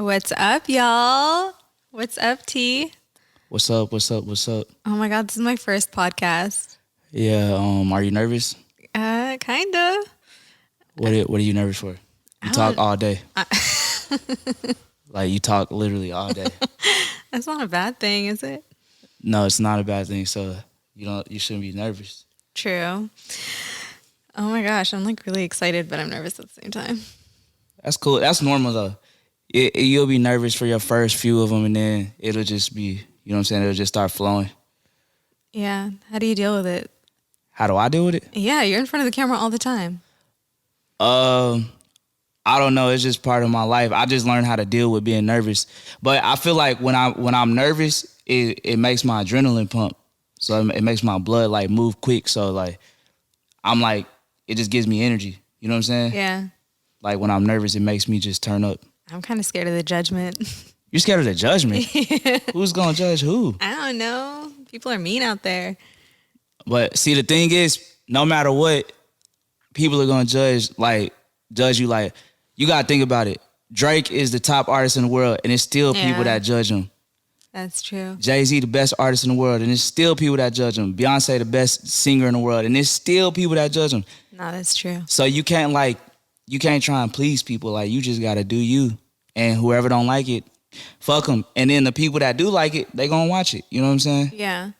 What's up, y'all? What's up, T? What's up? What's up? What's up? Oh my God, this is my first podcast. Yeah. Are you nervous? Kinda. What are you nervous for? You talk all day. Like you talk literally all day. That's not a bad thing, is it? No, it's not a bad thing. So you shouldn't be nervous. True. Oh my gosh, I'm like really excited, but I'm nervous at the same time. That's cool. That's normal though. You'll be nervous for your first few of them, and then it'll just be, you know what I'm saying? It'll just start flowing. Yeah. How do you deal with it? How do I deal with it? Yeah, you're in front of the camera all the time. I don't know. It's just part of my life. I just learned how to deal with being nervous. But I feel like when I'm nervous, it makes my adrenaline pump. So it makes my blood like move quick. So like I'm like, it just gives me energy. You know what I'm saying? Yeah. Like when I'm nervous, it makes me just turn up. I'm kind of scared of the judgment. You're scared of the judgment? Yeah. Who's gonna judge who? I don't know. People are mean out there. But see, the thing is, no matter what, people are gonna judge you. Like, you gotta think about it. Drake is the top artist in the world, and it's still people that judge him. That's true. Jay-Z, the best artist in the world, and it's still people that judge him. Beyonce, the best singer in the world, and it's still people that judge him. No, that's true. So you can't try and please people. Like, you just gotta do you, and whoever don't like it, fuck them. And then the people that do like it, they gonna watch it. You know what I'm saying? Yeah.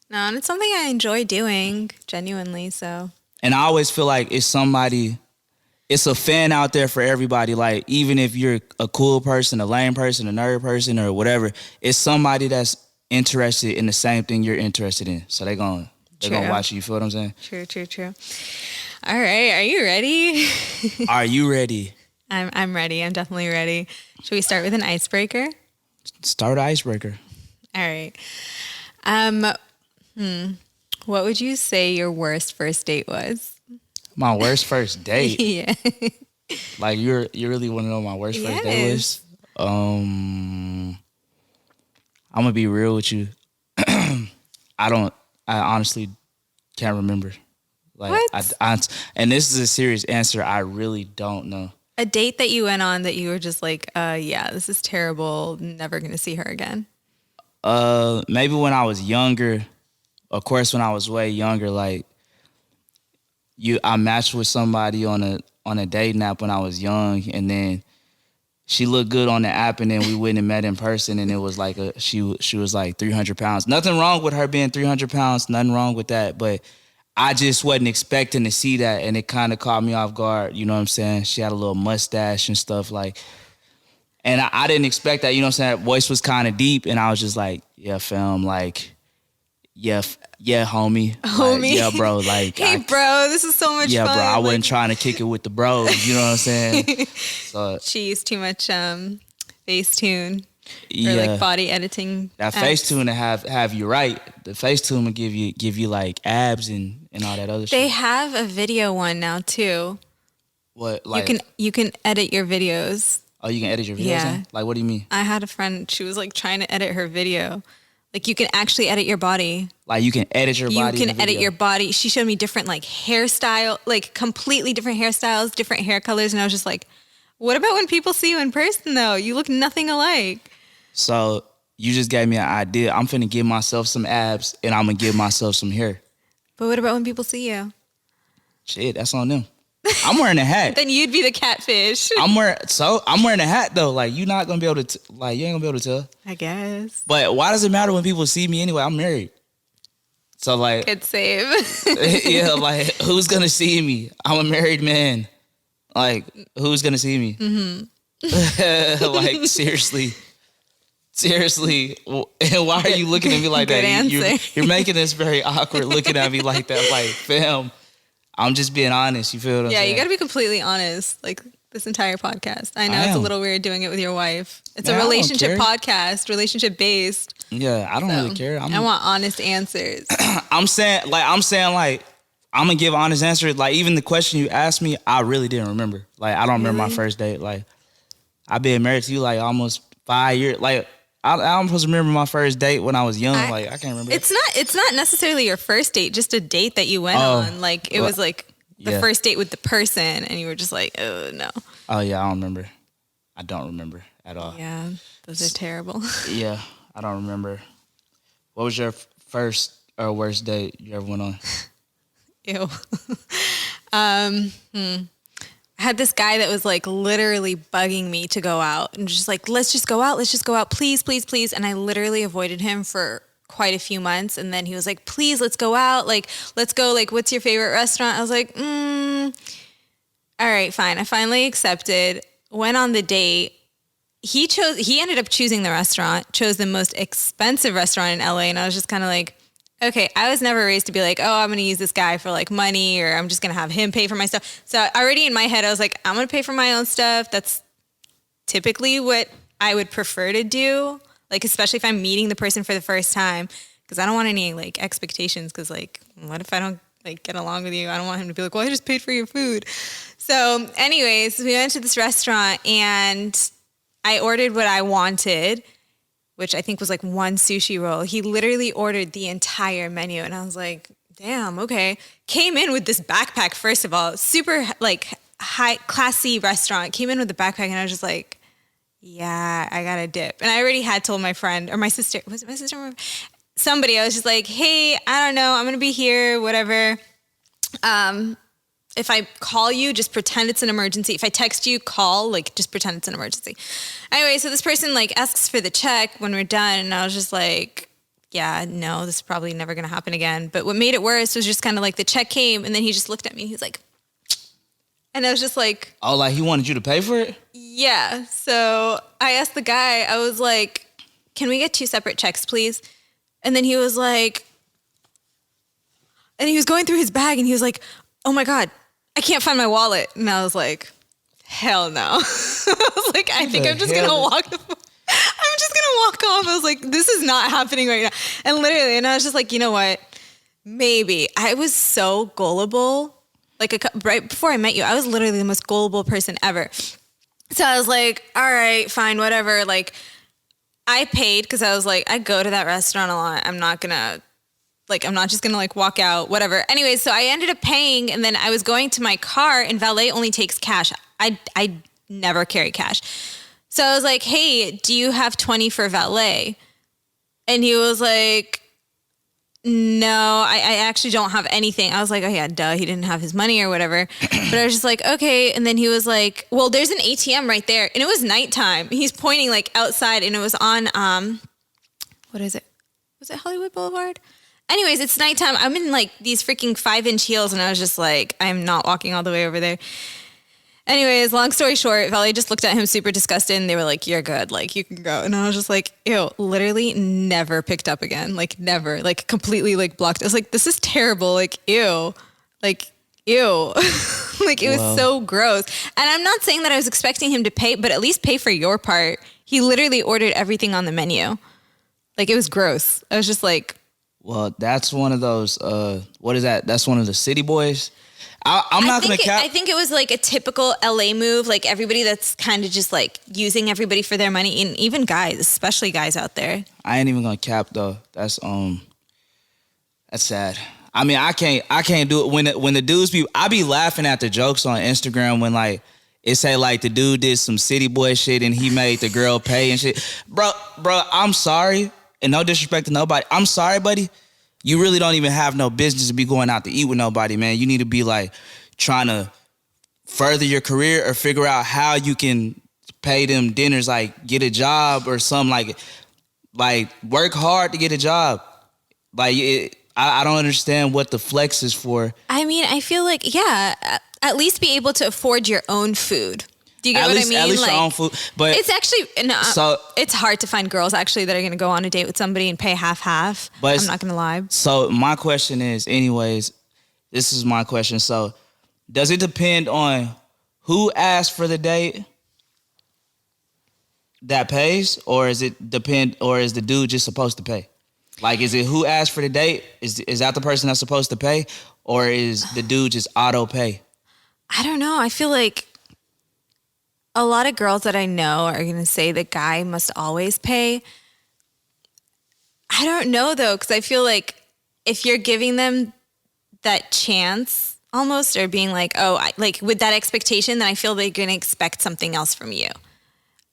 No, and it's something I enjoy doing, genuinely, so. And I always feel like it's a fan out there for everybody. Like, even if you're a cool person, a lame person, a nerd person, or whatever, it's somebody that's interested in the same thing you're interested in. So they're gonna watch you. You feel what I'm saying? True. All right, are you ready? Are you ready? I'm ready. I'm definitely ready. Should we start with an icebreaker? Start an icebreaker. All right. What would you say your worst first date was? My worst first date? Yeah. Like, you really want to know my worst first date was? I'm gonna be real with you. I honestly can't remember. Like, what? And this is a serious answer. I really don't know. A date that you went on that you were just like, yeah, this is terrible. Never gonna see her again. Maybe when I was younger. Of course, when I was way younger, like I matched with somebody on a dating app when I was young, and then she looked good on the app, and then we went and met in person, and it was like she was like 300 pounds. Nothing wrong with her being 300 pounds. Nothing wrong with that, but I just wasn't expecting to see that, and it kind of caught me off guard. You know what I'm saying? She had a little mustache and stuff like, and I didn't expect that. You know what I'm saying? Her voice was kind of deep, and I was just like, yeah, fam, like, yeah, homie. Like, yeah, bro. Like, hey, bro, this is so much fun. Yeah, bro. I wasn't trying to kick it with the bros. You know what I'm saying? So, she used too much Facetune. Yeah, or like body editing. That Facetune to have you right. The Facetune will give you like abs and all that other shit. They have a video one now too. What, like you can edit your videos. Oh, you can edit your videos? Yeah. Like, what do you mean? I had a friend, she was like trying to edit her video. Like, you can actually edit your body. Like, you can edit your body? You can edit your body. She showed me different like hairstyle, like completely different hairstyles, different hair colors. And I was just like, what about when people see you in person though? You look nothing alike. So you just gave me an idea. I'm finna give myself some abs, and I'm gonna give myself some hair. But what about when people see you? Shit, that's on them. I'm wearing a hat. Then you'd be the catfish. I'm wearing a hat though. Like, you're not gonna be able to you ain't gonna be able to tell. I guess. But why does it matter when people see me anyway? I'm married. So like, good save. Yeah, like, who's gonna see me? I'm a married man. Like, who's gonna see me? Mm-hmm. Like, seriously. And why are you looking at me like Good that? answer. You're making this very awkward, looking at me like that. Like, fam, I'm just being honest. You feel what I'm saying? Yeah, you got to be completely honest. Like, this entire podcast. I know it's a little weird doing it with your wife. It's a relationship podcast, relationship based. Yeah, I don't really care. I want honest answers. I'm saying I'm gonna give honest answers. Like, even the question you asked me, I really didn't remember. Like, I don't remember my first date. Like, I've been married to you like almost 5 years. Like, I'm supposed to remember my first date when I was young. I can't remember. It's not necessarily your first date, just a date that you went on. Like, it was like the first date with the person, and you were just like, oh no. Oh yeah, I don't remember. I don't remember at all. Yeah, those are terrible. Yeah, I don't remember. What was your first or worst date you ever went on? Ew. I had this guy that was like literally bugging me to go out and just like, let's just go out. Let's just go out. Please, please, please. And I literally avoided him for quite a few months. And then he was like, please, let's go out. Like, let's go. Like, what's your favorite restaurant? I was like, all right, fine. I finally accepted, went on the date. He ended up choosing the restaurant, chose the most expensive restaurant in LA. And I was just kind of like, okay, I was never raised to be like, oh, I'm going to use this guy for like money, or I'm just going to have him pay for my stuff. So already in my head, I was like, I'm going to pay for my own stuff. That's typically what I would prefer to do. Like, especially if I'm meeting the person for the first time, because I don't want any like expectations. Because like, what if I don't like get along with you? I don't want him to be like, well, I just paid for your food. So anyways, we went to this restaurant and I ordered what I wanted, which I think was like one sushi roll. He literally ordered the entire menu. And I was like, damn, okay. Came in with this backpack, first of all, super like high classy restaurant. Came in with the backpack and I was just like, yeah, I got a dip. And I already had told my friend or my sister, was it my sister? Somebody, I was just like, hey, I don't know. I'm going to be here, whatever. If I call you, just pretend it's an emergency. If I text you, call, like, just pretend it's an emergency. Anyway, so this person, like, asks for the check when we're done, and I was just like, yeah, no, this is probably never going to happen again. But what made it worse was just kind of like the check came, and then he just looked at me, and he's like, and I was just like... Oh, like he wanted you to pay for it? Yeah. So I asked the guy, I was like, can we get 2 separate checks, please? And then he was like... And he was going through his bag, and he was like, oh, my God. I can't find my wallet. And I was like, hell no. I was like, I think I'm just going to walk. I'm just going to walk off. I was like, this is not happening right now. And literally, and I was just like, you know what? Maybe. I was so gullible. Like right before I met you, I was literally the most gullible person ever. So I was like, all right, fine, whatever. Like I paid because I was like, I go to that restaurant a lot. I'm not just gonna like walk out, whatever. Anyways, so I ended up paying, and then I was going to my car, and valet only takes cash. I never carry cash. So I was like, hey, do you have 20 for valet? And he was like, no, I actually don't have anything. I was like, oh yeah, duh, he didn't have his money or whatever. But I was just like, okay. And then he was like, well, there's an ATM right there. And it was nighttime. He's pointing like outside, and it was on, what is it? Was it Hollywood Boulevard? Anyways, it's nighttime. I'm in like these freaking 5-inch heels, and I was just like, I'm not walking all the way over there. Anyways, long story short, valet just looked at him super disgusted, and they were like, you're good, like you can go. And I was just like, ew, literally never picked up again. Like never, like completely like blocked. I was like, this is terrible. Like, ew, like, ew. Like it was so gross. And I'm not saying that I was expecting him to pay, but at least pay for your part. He literally ordered everything on the menu. Like it was gross. I was just like, well, that's one of those, what is that? That's one of the city boys. I'm not going to cap. I think it was like a typical LA move. Like everybody that's kind of just like using everybody for their money, and even guys, especially guys out there. I ain't even going to cap though. That's sad. I mean, I can't do it when the dudes I be laughing at the jokes on Instagram when like, it say like the dude did some city boy shit and he made the girl pay and shit. Bro, I'm sorry. And no disrespect to nobody. I'm sorry, buddy. You really don't even have no business to be going out to eat with nobody, man. You need to be like trying to further your career or figure out how you can pay them dinners, like get a job or something, like work hard to get a job. Like I don't understand what the flex is for. I mean, I feel like, yeah, at least be able to afford your own food. Do you get what I mean? At least like, your own food. But it's actually, it's hard to find girls actually that are going to go on a date with somebody and pay half. But I'm not going to lie. So my question is, anyways, this is my question. So does it depend on who asked for the date that pays, or is it depend, or is the dude just supposed to pay? Like, is it who asked for the date? Is that the person that's supposed to pay, or is the dude just auto pay? I don't know. I feel like a lot of girls that I know are going to say the guy must always pay. I don't know, though, because I feel like if you're giving them that chance almost, or being like, oh, like with that expectation, then I feel they're going to expect something else from you.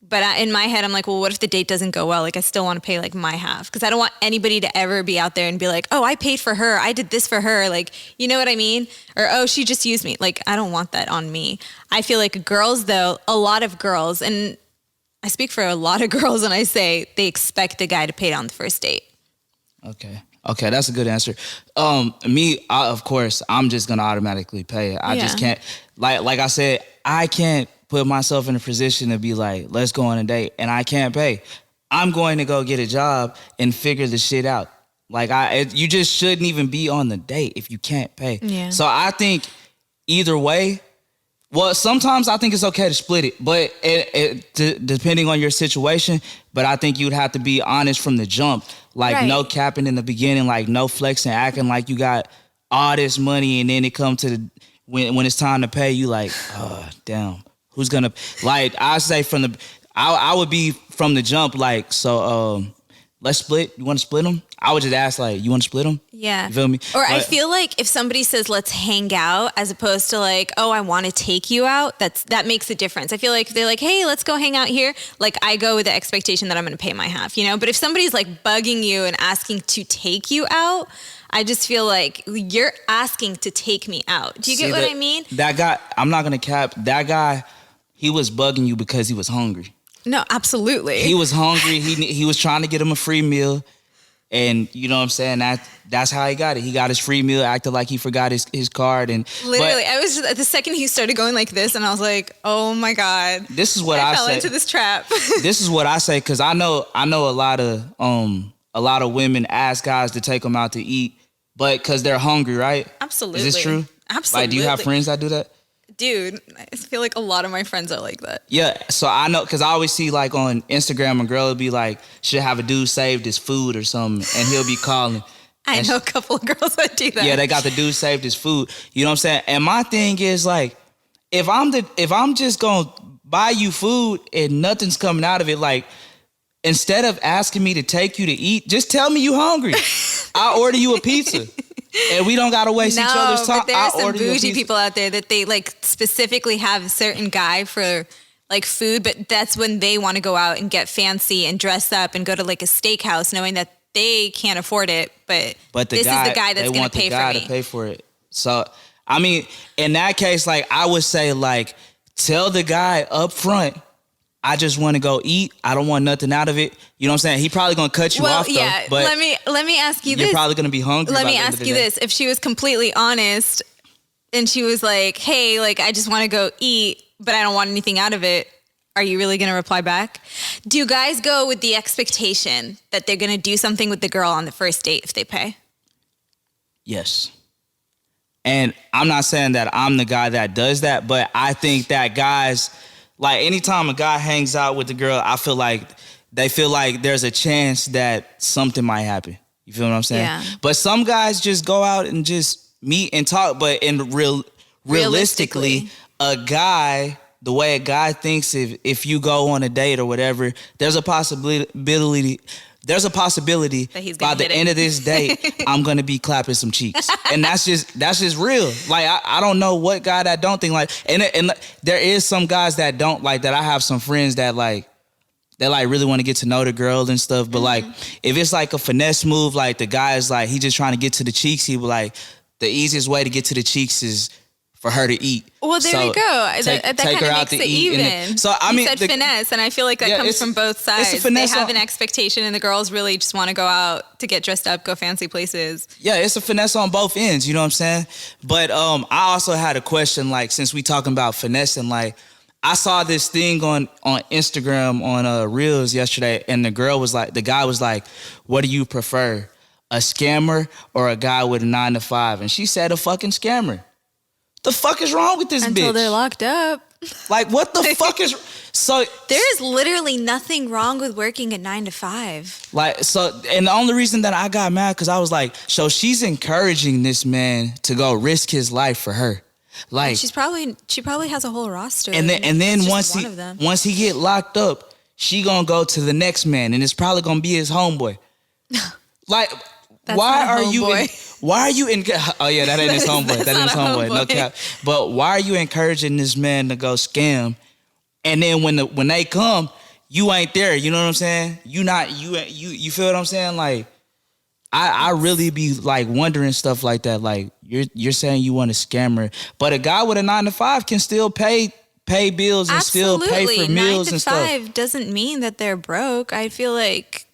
But in my head, I'm like, well, what if the date doesn't go well? Like, I still want to pay like my half because I don't want anybody to ever be out there and be like, oh, I paid for her. I did this for her. Like, you know what I mean? Or, oh, she just used me. Like, I don't want that on me. I feel like girls, though, a lot of girls, and I speak for a lot of girls when I say they expect the guy to pay on the first date. Okay, that's a good answer. Of course, I'm just gonna automatically pay it. I just can't, like I said, I can't put myself in a position to be like, let's go on a date, and I can't pay. I'm going to go get a job and figure the shit out. Like, you just shouldn't even be on the date if you can't pay. Yeah. So I think either way, well, sometimes I think it's okay to split it, but depending on your situation, but I think you'd have to be honest from the jump. Like, no capping in the beginning, like no flexing, acting like you got all this money, and then it come to when it's time to pay, you like, oh, damn, who's gonna, like, I say I would be from the jump, like, so let's split. You want to split them? I would just ask, like, you want to split them? Yeah. You feel me? Or I feel like if somebody says, let's hang out, as opposed to like, oh, I want to take you out, that makes a difference. I feel like if they're like, hey, let's go hang out here, like, I go with the expectation that I'm going to pay my half, you know? But if somebody's like bugging you and asking to take you out, I just feel like you're asking to take me out. Do you get what I mean? That guy, I'm not going to cap, that guy, he was bugging you because he was hungry. No, absolutely. He was hungry. He was trying to get him a free meal. And you know what I'm saying? That's how he got it. He got his free meal, acted like he forgot his card. And literally, I was just, the second he started going like this, and I was like, oh my God. This is what I fell say. into this trap. This is what I say, because I know a lot of women ask guys to take them out to eat, but because they're hungry, right? Absolutely. Is this true? Absolutely. Like, do you have friends that do that? Dude, I feel like a lot of my friends are like that. Yeah, so I know, because I always see, like, on Instagram, a girl will be like, should have a dude saved his food or something, and he'll be calling. I know a couple of girls that do that. Yeah, they got the dude saved his food. You know what I'm saying? And my thing is, like, if I'm just gonna buy you food and nothing's coming out of it, like, instead of asking me to take you to eat, just tell me you hungry. I'll order you a pizza. And we don't gotta waste each other's time. But there are some bougie people out there that they like specifically have a certain guy for like food, but that's when they want to go out and get fancy and dress up and go to like a steakhouse, knowing that they can't afford it. But this is the guy that's gonna pay for me. To pay for it. So I mean, in that case, like, I would say, like, tell the guy up front, I just want to go eat. I don't want nothing out of it. You know what I'm saying? He probably gonna cut you off, though. But let me ask you this. You're probably gonna be hungry. Let me ask you this: if she was completely honest and she was like, "Hey, like, I just want to go eat, but I don't want anything out of it," are you really gonna reply back? Do guys go with the expectation that they're gonna do something with the girl on the first date if they pay? Yes. And I'm not saying that I'm the guy that does that, but I think that guys, like, anytime a guy hangs out with the girl, I feel like they feel like there's a chance that something might happen. You feel what I'm saying? Yeah. But some guys just go out and just meet and talk. But realistically, the way a guy thinks, if you go on a date or whatever, there's a possibility that by the end of this date, I'm gonna be clapping some cheeks, and that's just real. Like, I don't know what guy that don't think like, and there is some guys that don't like that. I have some friends that really want to get to know the girl and stuff, but like, if it's like a finesse move, like the guy is like, he just trying to get to the cheeks, he be like, the easiest way to get to the cheeks is for her to eat. Well, there you go. That kind of makes it even. So I mean, you said finesse, and I feel like that comes from both sides. They have an expectation, and the girls really just want to go out to get dressed up, go fancy places. Yeah, it's a finesse on both ends. You know what I'm saying? But I also had a question. Like, since we talking about finessing, like, I saw this thing on Instagram on Reels yesterday, and the guy was like, "What do you prefer, a scammer or a guy with a 9-to-5?" And she said, "A fucking scammer." The fuck is wrong with this bitch? Until they're locked up. Like, what the fuck is... So there is literally nothing wrong with working a 9-to-5. Like, so, and the only reason that I got mad, because I was like, so she's encouraging this man to go risk his life for her. Like, she probably has a whole roster. And then once he get locked up, she gonna go to the next man, and it's probably gonna be his homeboy. Like... Why are you in? Oh yeah, that ain't his homeboy. That ain't his homeboy. No cap. But why are you encouraging this man to go scam? And then when they come, you ain't there. You know what I'm saying? You feel what I'm saying? Like, I really be like wondering stuff like that. Like, you're saying you want a scammer, but a guy with a 9 to 5 can still pay bills and still pay for meals and stuff. 9 to 5 doesn't mean that they're broke. I feel like.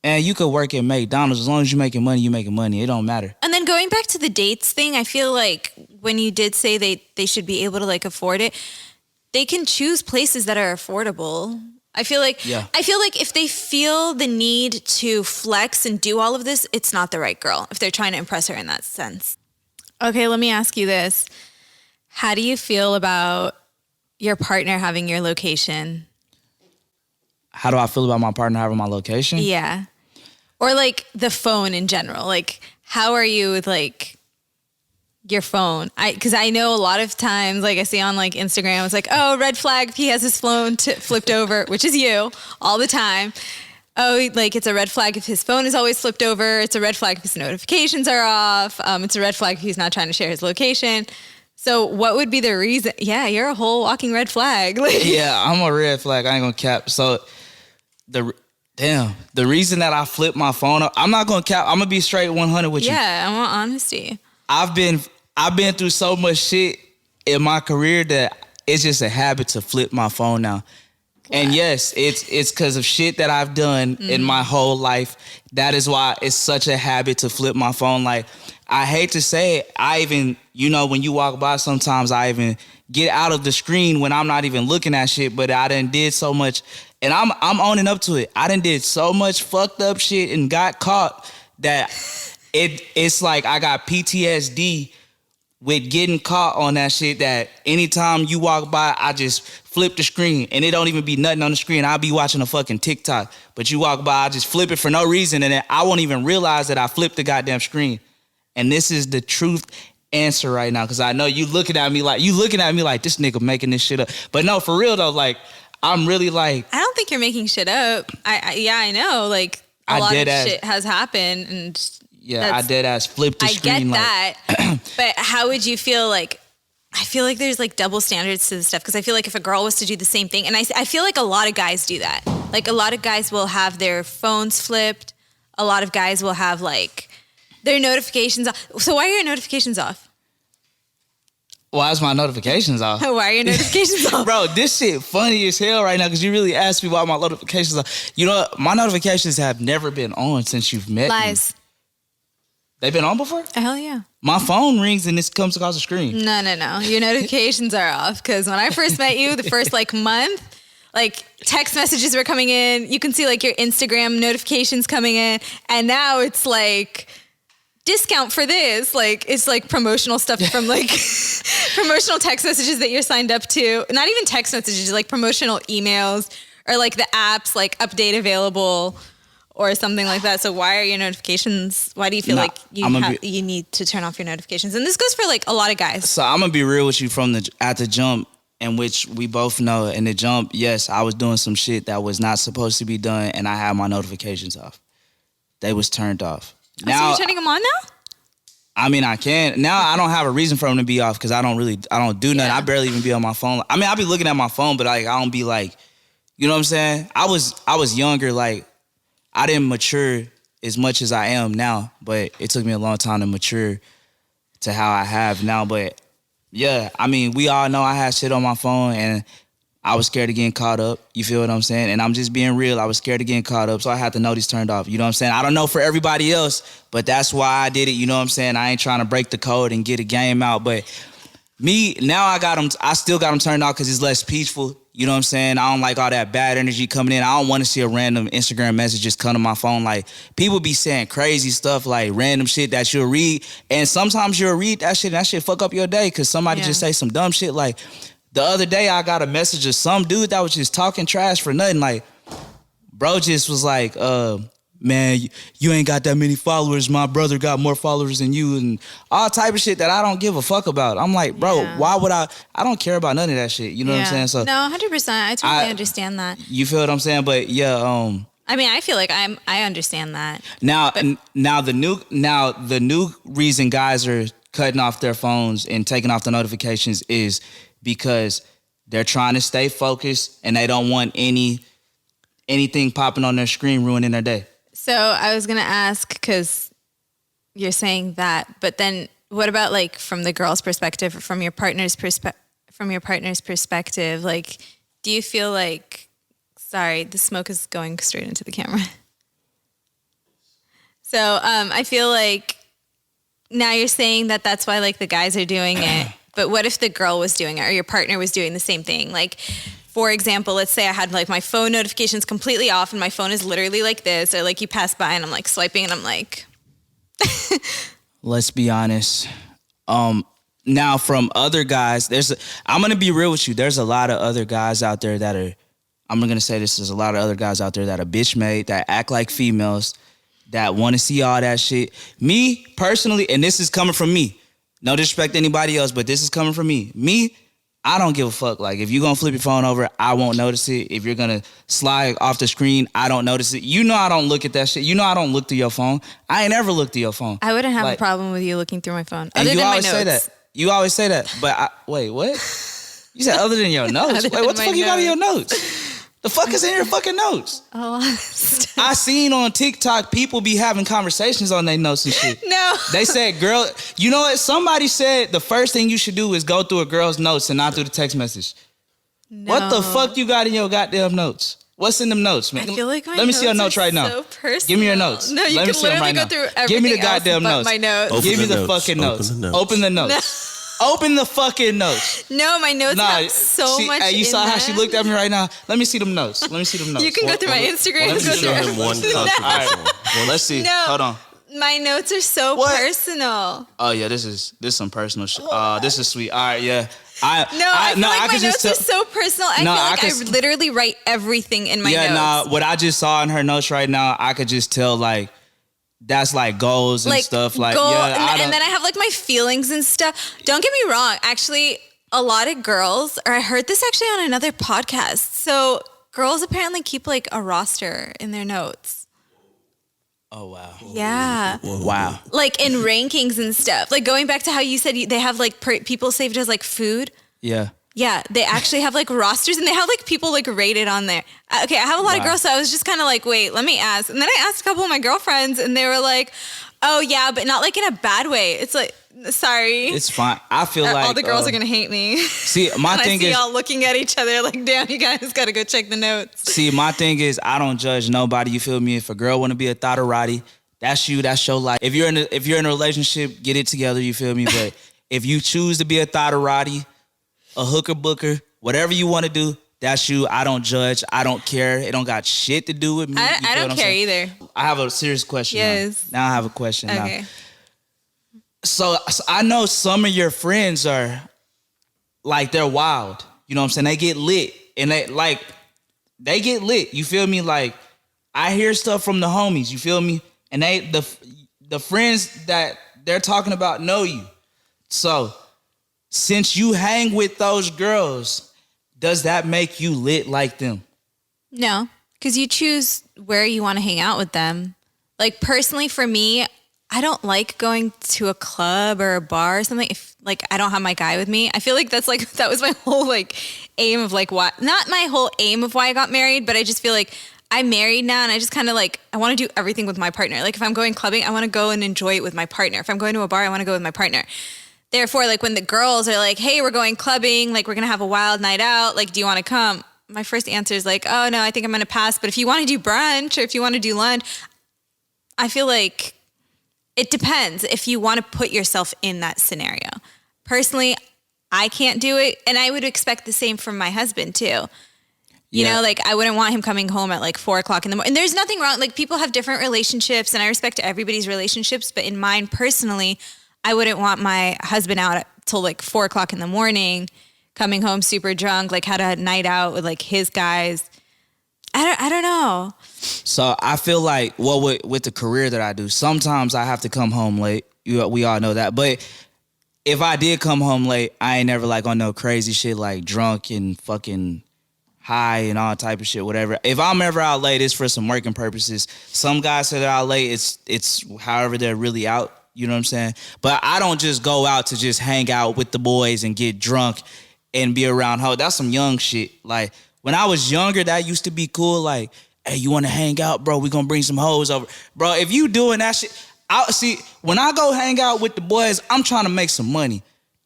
And you could work at McDonald's as long as you're making money. You making money. It don't matter. And then going back to the dates thing, I feel like when you did say they should be able to like afford it, they can choose places that are affordable. I feel like if they feel the need to flex and do all of this, it's not the right girl if they're trying to impress her in that sense. Okay, let me ask you this. How do you feel about your partner having your location? How do I feel about my partner having my location? Yeah. Or like the phone in general. Like, how are you with like your phone? Because I know a lot of times, like I see on like Instagram, it's like, oh, red flag if he has his phone flipped over, which is you all the time. Oh, like it's a red flag if his phone is always flipped over. It's a red flag if his notifications are off. It's a red flag if he's not trying to share his location. So what would be the reason? Yeah, you're a whole walking red flag. Yeah, I'm a red flag. I ain't gonna cap. So the reason that I flipped my phone up, I'm not gonna cap. I'm gonna be straight 100 with you. Yeah, I want honesty. I've been through so much shit in my career that it's just a habit to flip my phone now. And yes, it's because of shit that I've done in my whole life. That is why it's such a habit to flip my phone. Like, I hate to say it, I even, when you walk by sometimes I even get out of the screen when I'm not even looking at shit, but I done did so much, and I'm owning up to it. I done did so much fucked up shit and got caught that it's like I got PTSD with getting caught on that shit, that anytime you walk by, I just flip the screen and it don't even be nothing on the screen. I'll be watching a fucking TikTok, but you walk by, I just flip it for no reason, and then I won't even realize that I flipped the goddamn screen. And this is the truth answer right now, because I know you looking at me like this nigga making this shit up. But no, for real though, like, I'm really like, I don't think you're making shit up. I know, like a lot of shit has happened, and yeah, I dead ass flipped the screen. I get that, but how would you feel? Like, I feel like there's like double standards to this stuff, because I feel like if a girl was to do the same thing, and I feel like a lot of guys do that. Like, a lot of guys will have their phones flipped. A lot of guys will have like their notifications off. So why are your notifications off? Why is my notifications off? Why are your notifications off? Bro, this shit funny as hell right now, because you really asked me why my notifications are. You know what? My notifications have never been on since you've met me. Lies. They've been on before? Hell yeah. My phone rings and this comes across the screen. No. Your notifications are off, because when I first met you, the first like month, like text messages were coming in. You can see like your Instagram notifications coming in. And now it's like discount for this. Like, it's like promotional stuff from like promotional text messages that you're signed up to. Not even text messages, like promotional emails, or like the apps like update available or something like that. So why are your notifications? Why do you feel like you need to turn off your notifications? And this goes for like a lot of guys. So I'm gonna be real with you at the jump, in which we both know in the jump, yes, I was doing some shit that was not supposed to be done, and I had my notifications off. They was turned off. Now, so you're turning them on now? I mean, I can. Now I don't have a reason for them to be off, because I don't do nothing. Yeah. I barely even be on my phone. I mean, I be looking at my phone, but like, I don't be like, you know what I'm saying? I was younger, like, I didn't mature as much as I am now, but it took me a long time to mature to how I have now. But yeah, I mean, we all know I had shit on my phone, and I was scared of getting caught up. You feel what I'm saying? And I'm just being real. I was scared of getting caught up, so I had the notice turned off. You know what I'm saying? I don't know for everybody else, but that's why I did it. You know what I'm saying? I ain't trying to break the code and get a game out, but me, now I still got them turned off because it's less peaceful. You know what I'm saying? I don't like all that bad energy coming in. I don't want to see a random Instagram message just come to my phone. Like, people be saying crazy stuff, like random shit that you'll read. And sometimes you'll read that shit and that shit fuck up your day, because somebody just say some dumb shit. Like, the other day I got a message of some dude that was just talking trash for nothing. Like, bro just was like, man, you ain't got that many followers. My brother got more followers than you, and all type of shit that I don't give a fuck about. I'm like, bro, why would I don't care about none of that shit. You know what I'm saying? So no, 100%. I totally understand that. You feel what I'm saying? But yeah, I mean, I feel like I understand that. Now the new reason guys are cutting off their phones and taking off the notifications is because they're trying to stay focused, and they don't want any anything popping on their screen ruining their day. So I was gonna ask, because you're saying that, but then what about like from the girl's perspective, or from your partner's perspective? Like, do you feel like, sorry, the smoke is going straight into the camera. So I feel like now you're saying that that's why like the guys are doing it. But what if the girl was doing it, or your partner was doing the same thing? Like, for example, let's say I had like my phone notifications completely off and my phone is literally like this, or like you pass by and I'm like swiping and I'm like. Let's be honest. Now from other guys, I'm going to be real with you. There's a lot of other guys out there that are, I'm going to say this, there's a lot of other guys out there that are bitch made, that act like females, that want to see all that shit. Me, personally, and this is coming from me. No disrespect to anybody else, but this is coming from me. Me, I don't give a fuck. Like, if you're going to flip your phone over, I won't notice it. If you're going to slide off the screen, I don't notice it. You know I don't look at that shit. You know I don't look through your phone. I ain't ever looked through your phone. I wouldn't have like, a problem with you looking through my phone. And other you than always my say notes. that. You always say that. But, wait, what? You said other than your notes? Wait, what the fuck you got in your notes? The fuck is in your fucking notes? Oh, I seen on TikTok people be having conversations on their notes and shit. No. They said, girl, you know what? Somebody said the first thing you should do is go through a girl's notes and not through the text message. No. What the fuck you got in your goddamn notes? What's in them notes, man? I feel like let me see your notes right now. So personal. Give me your notes. No, you Let can literally go through everything. Give me the goddamn else notes. but my notes. Give me the fucking notes. Open the notes. Open the fucking notes. No, my notes have so much Hey, you saw how she looked at me right now? Let me see them notes. You can go through my Instagram. Let me show him one controversial. Well, let's see. No. Hold on. My notes are so personal. Oh yeah, this is some personal shit. This is sweit. All right, yeah. I feel like my notes are so personal. I feel like I literally write everything in my notes. Yeah, nah. What I just saw in her notes right now, I could just tell like that's like goals and stuff. Like and then I have like my feelings and stuff. Don't get me wrong. Actually, a lot of girls, or I heard this actually on another podcast. So girls apparently keep like a roster in their notes. Oh, wow. Yeah. Wow. Like in rankings and stuff. Like going back to how you said they have like people saved as like food. Yeah. Yeah. They actually have like rosters and they have like people like rated on there. Okay. I have a lot of girls. So I was just kind of like, wait, let me ask. And then I asked a couple of my girlfriends and they were like, oh yeah, but not like in a bad way. It's like, sorry. It's fine. I feel like all the girls are going to hate me. See, my thing is y'all looking at each other like, damn, you guys got to go check the notes. See, my thing is I don't judge nobody. You feel me? If a girl want to be a thotterati, that's you. That's your life. If you're in a relationship, get it together. You feel me? But if you choose to be a thotterati, a hooker booker, whatever you want to do, that's you. I don't judge. I don't care. It don't got shit to do with me. I don't care either. I have a serious question. Yes. Now I have a question. Okay. Now. So I know some of your friends are like, they're wild. You know what I'm saying? They get lit and they get lit. You feel me? Like I hear stuff from the homies. You feel me? And the friends that they're talking about know you. So since you hang with those girls, does that make you lit like them? No, because you choose where you want to hang out with them. Like personally for me, I don't like going to a club or a bar or something if like I don't have my guy with me. I feel like that was my whole like aim of like why, not my whole aim of why I got married, but I just feel like I'm married now and I just kind of like, I want to do everything with my partner. Like if I'm going clubbing, I want to go and enjoy it with my partner. If I'm going to a bar, I want to go with my partner. Therefore, like when the girls are like, hey, we're going clubbing, like we're going to have a wild night out, like do you want to come? My first answer is like, oh no, I think I'm going to pass. But if you want to do brunch or if you want to do lunch, I feel like it depends if you want to put yourself in that scenario. Personally, I can't do it. And I would expect the same from my husband too. You know, like I wouldn't want him coming home at like 4 o'clock in the morning. And there's nothing wrong. Like people have different relationships and I respect everybody's relationships. But in mine personally, I wouldn't want my husband out till like 4 o'clock in the morning, coming home super drunk, like had a night out with like his guys. I don't know. So I feel like, well, with the career that I do, sometimes I have to come home late. We all know that. But if I did come home late, I ain't never like on no crazy shit like drunk and fucking high and all type of shit, whatever. If I'm ever out late, it's for some working purposes. Some guys that are out late, it's however they're really out. You know what I'm saying? But I don't just go out to just hang out with the boys and get drunk and be around hoes. That's some young shit. Like when I was younger, that used to be cool. Like, hey, you want to hang out, bro? We gonna bring some hoes over. Bro, if you doing that shit, when I go hang out with the boys, I'm trying to make some money.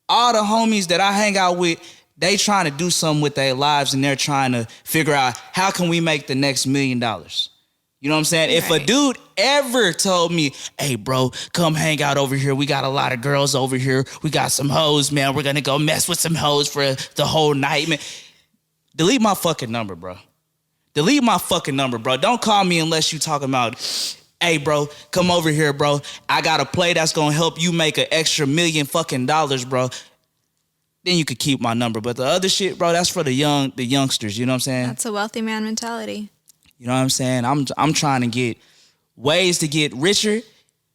All the homies that I hang out with, they trying to do something with their lives and they're trying to figure out how can we make the next $1 million. You know what I'm saying? Right. If a dude ever told me, hey, bro, come hang out over here. We got a lot of girls over here. We got some hoes, man. We're going to go mess with some hoes for the whole night, man. Delete my fucking number, bro. Delete my fucking number, bro. Don't call me unless you talking about, hey, bro, come over here, bro. I got a play that's going to help you make an extra $1 million fucking dollars, bro. Then you could keep my number. But the other shit, bro, that's for the youngsters. You know what I'm saying? That's a wealthy man mentality. You know what I'm saying? I'm trying to get ways to get richer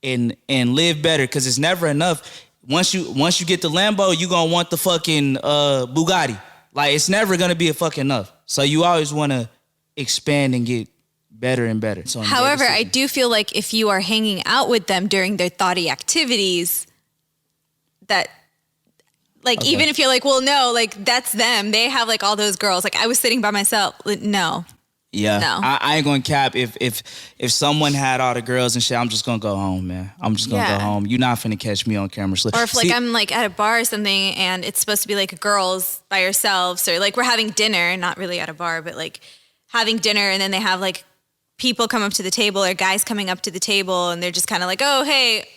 and live better because it's never enough. Once you get the Lambo, you gonna want the fucking Bugatti. Like it's never gonna be a fucking enough. So you always want to expand and get better and better. So however, I do feel like if you are hanging out with them during their thoughty activities, that like even if you're like, well, no, like that's them. They have like all those girls. Like I was sitting by myself. No. Yeah, no. I ain't gonna cap. If someone had all the girls and shit, I'm just gonna go home, man. I'm just gonna go home. You're not finna catch me on camera. Or if like I'm like at a bar or something and it's supposed to be like girls by yourselves, or like we're having dinner, not really at a bar, but like having dinner, and then they have like people come up to the table or guys coming up to the table, and they're just kind of like, oh hey,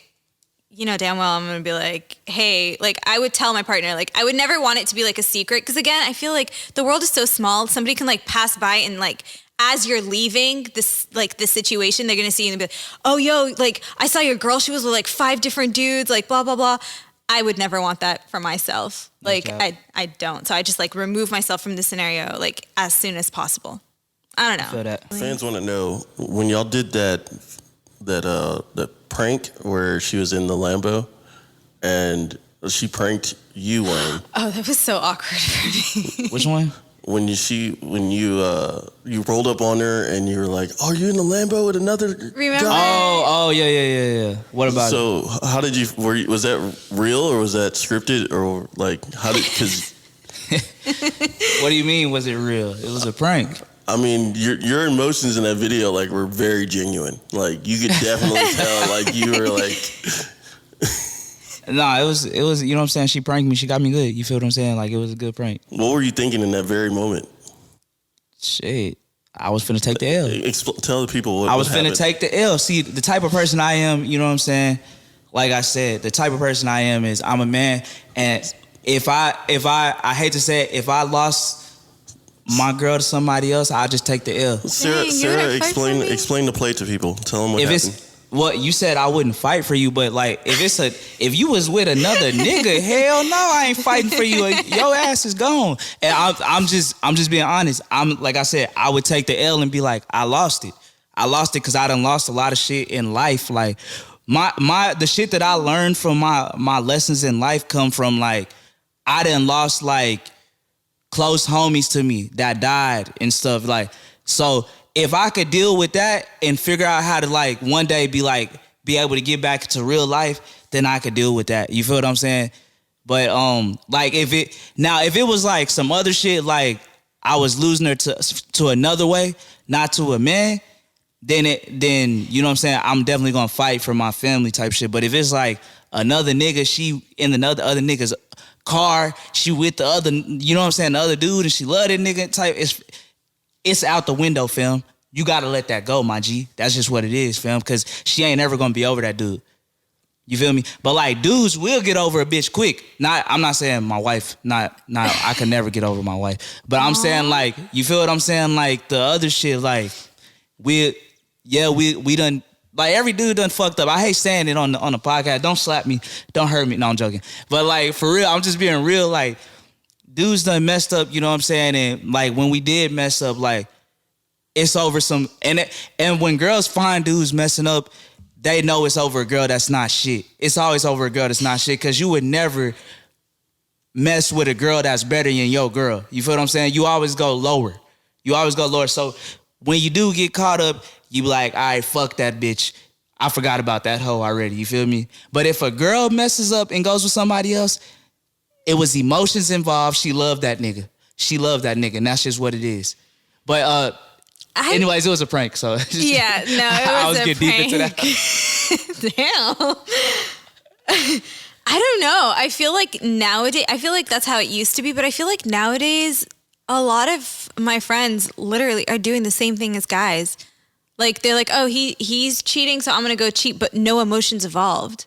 you know damn well I'm gonna be like, hey, like I would tell my partner, like I would never want it to be like a secret, because again I feel like the world is so small. Somebody can like pass by and like as you're leaving this situation, they're gonna see you and be like, oh yo, like I saw your girl, she was with like 5 different dudes, like blah blah blah. I would never want that for myself. Like I don't. So I just like remove myself from the scenario like as soon as possible. I don't know. I feel that. Fans want to know when y'all did that prank where she was in the Lambo and she pranked you, Wayne. Oh, that was so awkward for me. Which one? When you rolled up on her and you were like, "Oh, you're in the Lambo with another Remember? guy?" Oh, yeah. What about it? So, how did you? Was that real or was that scripted or like how did? Because what do you mean? Was it real? It was a prank. I mean, your emotions in that video like were very genuine. Like you could definitely tell. Like you were like. Nah, it was. You know what I'm saying? She pranked me. She got me good. You feel what I'm saying? Like it was a good prank. What were you thinking in that very moment? Shit, I was finna take the L. Tell the people what I was happened. finna take the L. See, the type of person I am. You know what I'm saying? Like I said, the type of person I am is I'm a man, and if I hate to say it, if I lost my girl to somebody else, I'll just take the L. Sarah, explain the play to people. Tell them what happened. What you said, I wouldn't fight for you, but like if you was with another nigga, hell no, I ain't fighting for you. Your ass is gone. And I'm just being honest. I'm like I said, I would take the L and be like, I lost it because I done lost a lot of shit in life. Like the shit that I learned from my lessons in life come from like I done lost like close homies to me that died and stuff like so. If I could deal with that and figure out how to like one day be able to get back to real life, then I could deal with that. You feel what I'm saying? But like if it was like some other shit, like I was losing her to another way, not to a man, then you know what I'm saying? I'm definitely gonna fight for my family type shit. But if it's like another nigga, she in another other nigga's car, she with the other, you know what I'm saying, the other dude, and she love that nigga type, it's out the window, fam. You gotta let that go, my G. That's just what it is, fam. Because she ain't ever gonna be over that dude. You feel me? But like dudes will get over a bitch quick. I'm not saying my wife. Not. I could never get over my wife. But I'm saying like, you feel what I'm saying? Like the other shit, like we done. Like every dude done fucked up. I hate saying it on the podcast. Don't slap me. Don't hurt me. No, I'm joking. But like for real, I'm just being real. Like. Dudes done messed up, you know what I'm saying? And like when we did mess up, like it's over some and when girls find dudes messing up, they know it's over a girl that's not shit. It's always over a girl that's not shit because you would never mess with a girl that's better than your girl. You feel what I'm saying? You always go lower. So when you do get caught up, you be like, all right, fuck that bitch. I forgot about that hoe already. You feel me? But if a girl messes up and goes with somebody else, it was emotions involved. She loved that nigga. And that's just what it is. But Anyways, it was a prank, so Yeah, no, it was I was a getting deep into that. prank. Damn. I don't know. I feel like nowadays, I feel like that's how it used to be, but I feel like nowadays, a lot of my friends literally are doing the same thing as guys. Like they're like, oh, he's cheating, so I'm gonna go cheat, but no emotions involved.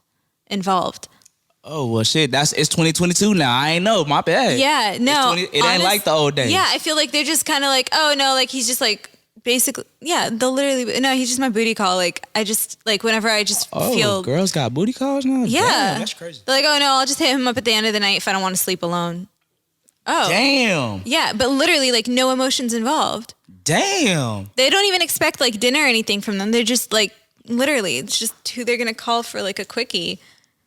Oh well, shit. It's 2022 now. I ain't know. My bad. Yeah, no. It ain't like the old days. Yeah, I feel like they're just kind of like, oh no, like he's just like basically, yeah. They'll literally, no, he's just my booty call. Like I just like whenever I just feel. Girls got booty calls now. Yeah, Damn, that's crazy. They're like, oh no, I'll just hit him up at the end of the night if I don't want to sleep alone. Oh, damn. Yeah, but literally like no emotions involved. Damn. They don't even expect like dinner or anything from them. They're just like literally, it's just who they're gonna call for like a quickie.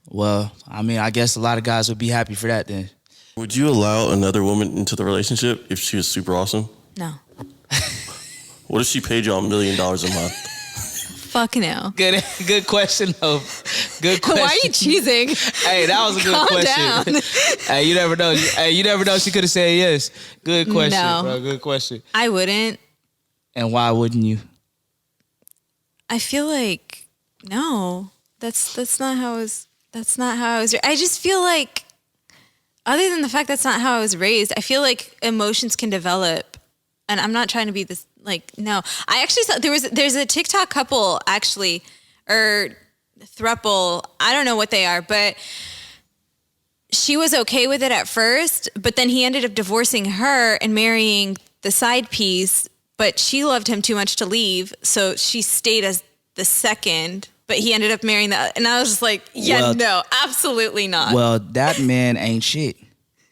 Well, I mean, I guess a lot of guys would be happy for that then. Would you allow another woman into the relationship if she was super awesome? No. What if she paid y'all $1 million a month? Fuck no. Good question, though. Good question. Why are you cheesing? Hey, that was a good Calm question. down. Hey, you never know. You never know. She could have said yes. Good question, No. bro. Good question. I wouldn't. And why wouldn't you? I feel like no. That's not how I was. That's not how I was. I just feel like, other than the fact that's not how I was raised, I feel like emotions can develop, and I'm not trying to be this like no. I actually saw there's a TikTok couple actually, or throuple. I don't know what they are, but she was okay with it at first, but then he ended up divorcing her and marrying the side piece. But she loved him too much to leave, so she stayed as the second. But he ended up marrying that, and I was just like, yeah, Well, no, absolutely not. Well, that man ain't shit,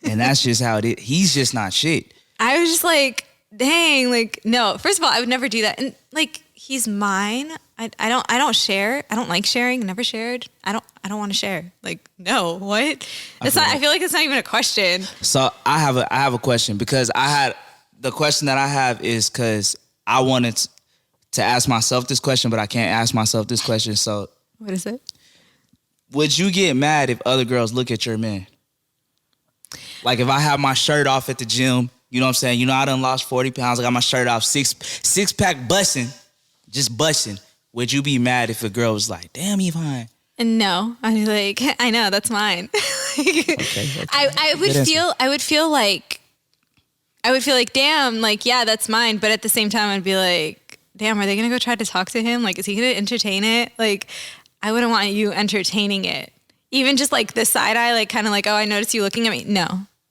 and that's just how it is. He's just not shit. I was just like, dang, like no. First of all, I would never do that, and like he's mine. I don't share. I don't like sharing. Never shared. I don't want to share. Like no, what? It's not. I feel like it's not even a question. So I have a question, because the question that I have is because I wanted to ask myself this question, but I can't ask myself this question. So What is it? would you get mad if other girls look at your man? Like if I have my shirt off at the gym, you know what I'm saying? You know, I done lost 40 pounds. I got my shirt off, six pack busting, just busting. Would you be mad if a girl was like, damn, you fine? And no, I'd be like, I know that's mine. Okay. I would feel like, damn, like, yeah, that's mine. But at the same time, I'd be like, damn, are they going to go try to talk to him? Like, is he going to entertain it? Like, I wouldn't want you entertaining it. Even just like the side eye, like kind of like, oh, I noticed you looking at me. No,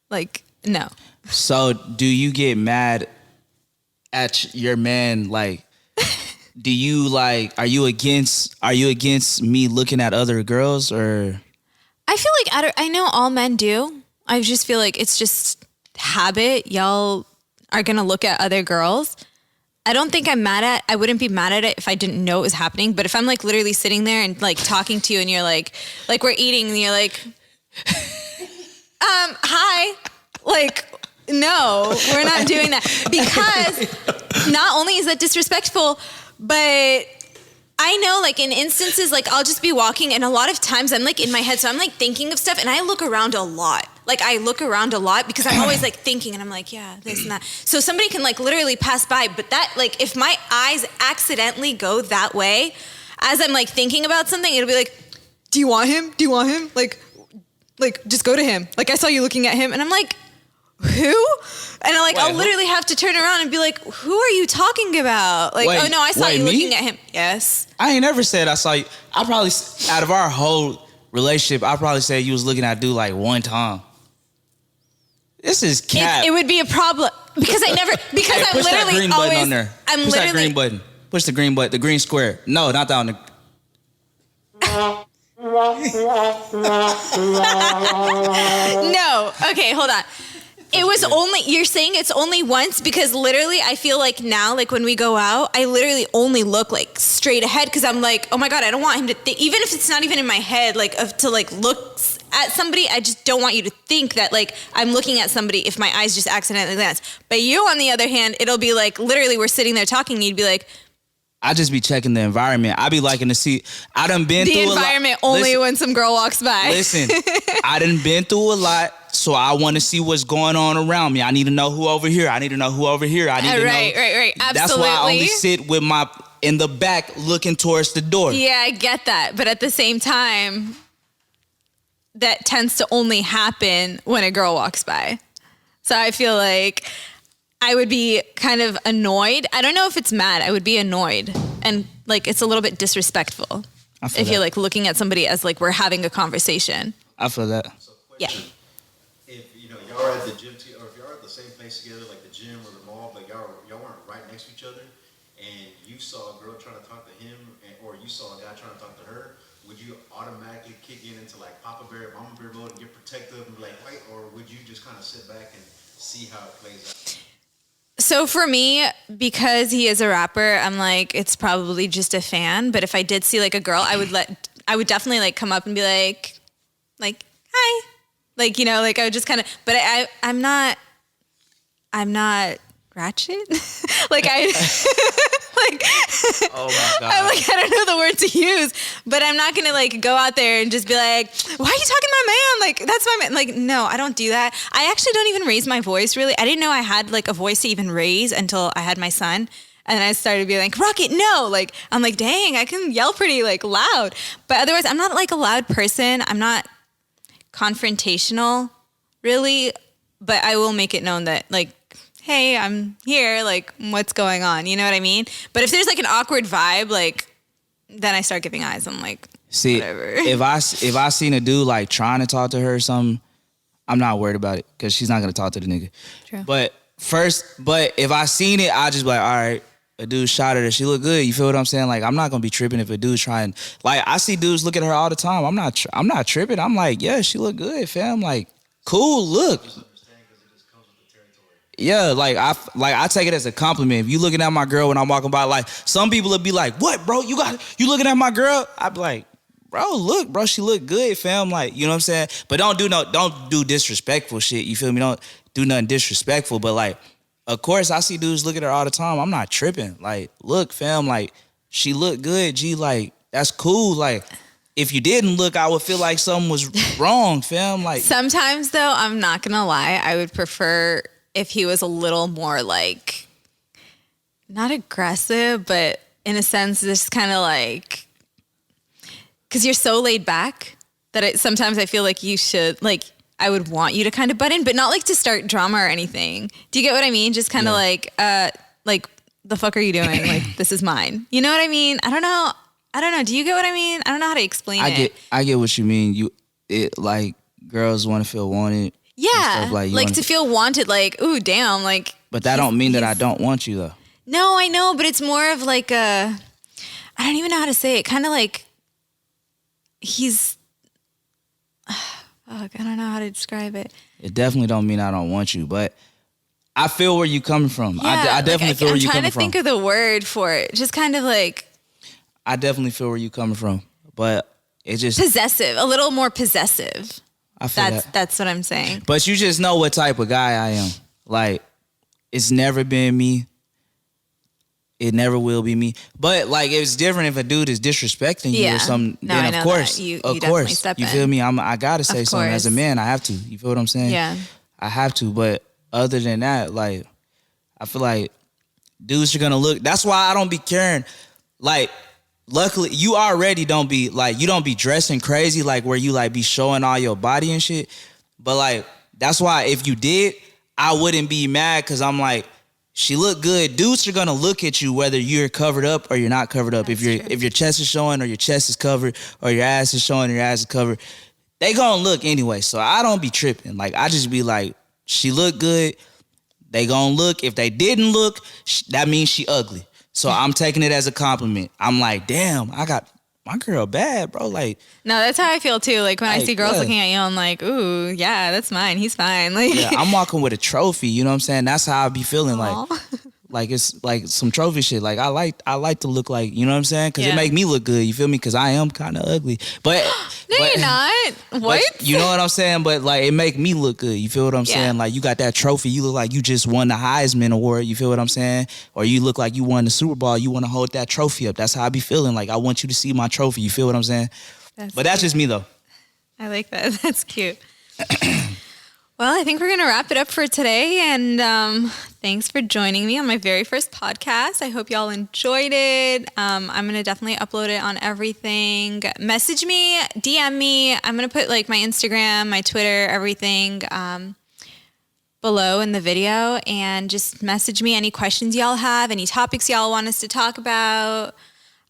like, no. So do you get mad at your man? Like, do you like, are you against me looking at other girls, or? I feel like, I know all men do. I just feel like it's just habit. Y'all are going to look at other girls. I wouldn't be mad at it if I didn't know it was happening. But if I'm like literally sitting there and like talking to you and you're like we're eating and you're like, hi, like, no, we're not doing that. Because not only is that disrespectful, but I know like in instances, like I'll just be walking and a lot of times I'm like in my head. So I'm like thinking of stuff and I look around a lot. Like I look around a lot because I'm always like thinking and I'm like, yeah, this and that. So somebody can like literally pass by, but that like if my eyes accidentally go that way, as I'm like thinking about something, it'll be like, do you want him? Do you want him? Like just go to him. Like I saw you looking at him and I'm like, who? And I'll literally have to turn around and be like, who are you talking about? Like, oh no, I saw you looking at him. Yes. I ain't never said I saw you. I probably, out of our whole relationship, I probably said you was looking at dude like one time. This is cap. It would be a problem because I'm push literally that green always, button on there. Push that green button. Push the green button, the green square. No, not down there. No. Okay, hold on. It was only, you're saying it's only once because literally I feel like now, like when we go out, I literally only look like straight ahead because I'm like, oh my God, I don't want him to think, even if it's not even in my head, like to like look at somebody, I just don't want you to think that like I'm looking at somebody if my eyes just accidentally glance. But you, on the other hand, it'll be like literally we're sitting there talking and you'd be like, I just be checking the environment. I be liking to see. I done been The through environment a lot. only when some girl walks by. Listen, I done been through a lot, so I want to see what's going on around me. I need to know who over here. I need to know who over here. I need to know. Right. Absolutely. That's why I only sit with my in the back looking towards the door. Yeah, I get that. But at the same time, that tends to only happen when a girl walks by. So I feel like I would be kind of annoyed. I don't know if it's mad. I would be annoyed. And like, it's a little bit disrespectful if you're like looking at somebody as like we're having a conversation. I feel that. So Yeah. If y'all are at the gym or if y'all are at the same place together, like the gym or the mall, but y'all weren't right next to each other, and you saw a girl trying to talk to him, or you saw a guy trying to talk to her, would you automatically kick into like Papa Bear, Mama Bear mode and get protective and be like, wait, or would you just kind of sit back and see how it plays out? So for me, because he is a rapper, I'm like, it's probably just a fan. But if I did see like a girl, I would definitely like come up and be like, hi. Like, like I would just kind of, but I'm not ratchet. like Oh my God. I'm like, I don't know the word to use, but I'm not going to like go out there and just be like, why are you talking to my man? Like, that's my man. Like, no, I don't do that. I actually don't even raise my voice really. I didn't know I had like a voice to even raise until I had my son. And I started to be like, Rocket, no. Like, I'm like, dang, I can yell pretty like loud. But otherwise, I'm not like a loud person. I'm not confrontational really, but I will make it known that like, hey, I'm here, like, what's going on? You know what I mean? But if there's like an awkward vibe, like, then I start giving eyes. I'm like, see, whatever. if I seen a dude like trying to talk to her or something, I'm not worried about it because she's not gonna talk to the nigga. True. But if I seen it, I just be like, all right, a dude shot at her, she look good. You feel what I'm saying? Like, I'm not gonna be tripping if a dude's trying. Like, I see dudes look at her all the time. I'm not tripping. I'm like, yeah, she look good, fam. Like, cool, look. Yeah, like I take it as a compliment. If you looking at my girl when I'm walking by, like some people would be like, "What, bro? You looking at my girl?" I'd be like, "Bro, look, bro, she look good, fam." Like, you know what I'm saying? But don't do disrespectful shit. You feel me? Don't do nothing disrespectful. But like, of course, I see dudes look at her all the time. I'm not tripping. Like, look, fam, like she look good. G, like that's cool. Like, if you didn't look, I would feel like something was wrong, fam. Like Sometimes though, I'm not gonna lie, I would prefer if he was a little more like, not aggressive, but in a sense, just kind of like, because you're so laid back that sometimes I feel like you should, like, I would want you to kind of butt in, but not like to start drama or anything. Do you get what I mean? Just kind of like, the fuck are you doing? Like, this is mine. You know what I mean? I don't know. Do you get what I mean? I don't know how to explain it. I get what you mean. Like girls want to feel wanted. Yeah, Like to feel wanted, like, ooh, damn, like. But that don't mean that I don't want you, though. No, I know, but it's more of like I don't even know how to say it. Kind of like he's, fuck, I don't know how to describe it. It definitely don't mean I don't want you, but I feel where you coming from. Yeah, I definitely feel where you coming from. I'm trying to think of the word for it. Just kind of like. I definitely feel where you coming from, but it just. Possessive, a little more possessive. I feel that. That's what I'm saying. But you just know what type of guy I am. Like, it's never been me. It never will be me. But like, it's different if a dude is disrespecting you or something. No, then I of know course, that. You of definitely course, step you in. feel me? I gotta say Of something as a course. man. I have to. You feel what I'm saying? Yeah. I have to. But other than that, like, I feel like dudes are gonna look. That's why I don't be caring. Like, luckily, you already don't be like, you don't be dressing crazy, like where you like be showing all your body and shit. But like, that's why if you did, I wouldn't be mad because I'm like, she look good. Dudes are gonna look at you whether you're covered up or you're not covered up. That's If your chest is showing or your chest is covered or your ass is showing or your ass is covered, they gonna look anyway. So I don't be tripping. Like, I just be like, she look good. They gonna look. If they didn't look, that means she ugly. So I'm taking it as a compliment. I'm like, damn, I got my girl bad, bro. Like, No, that's how I feel too. Like when I see girls yeah. looking at you, I'm like, ooh, yeah, that's mine. He's fine. Like, yeah, I'm walking with a trophy. You know what I'm saying? That's how I be feeling. Aw. like it's like some trophy shit. Like I like to look like, you know what I'm saying? Because Yeah. it make me look good. You feel me? Because I am kind of ugly, but No, but, you're not. What? But you know what I'm saying? But like it make me look good. You feel what I'm Yeah. saying? Like you got that trophy. You look like you just won the Heisman Award. You feel what I'm saying? Or you look like you won the Super Bowl. You want to hold that trophy up. That's how I be feeling. Like I want you to see my trophy. You feel what I'm saying? But that's cute. just me though. I like that. That's cute. Well, I think we're going to wrap it up for today. And thanks for joining me on my very first podcast. I hope y'all enjoyed it. I'm going to definitely upload it on everything. Message me, DM me. I'm going to put like my Instagram, my Twitter, everything below in the video. And just message me any questions y'all have, any topics y'all want us to talk about.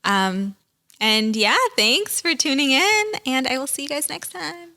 And yeah, thanks for tuning in. And I will see you guys next time.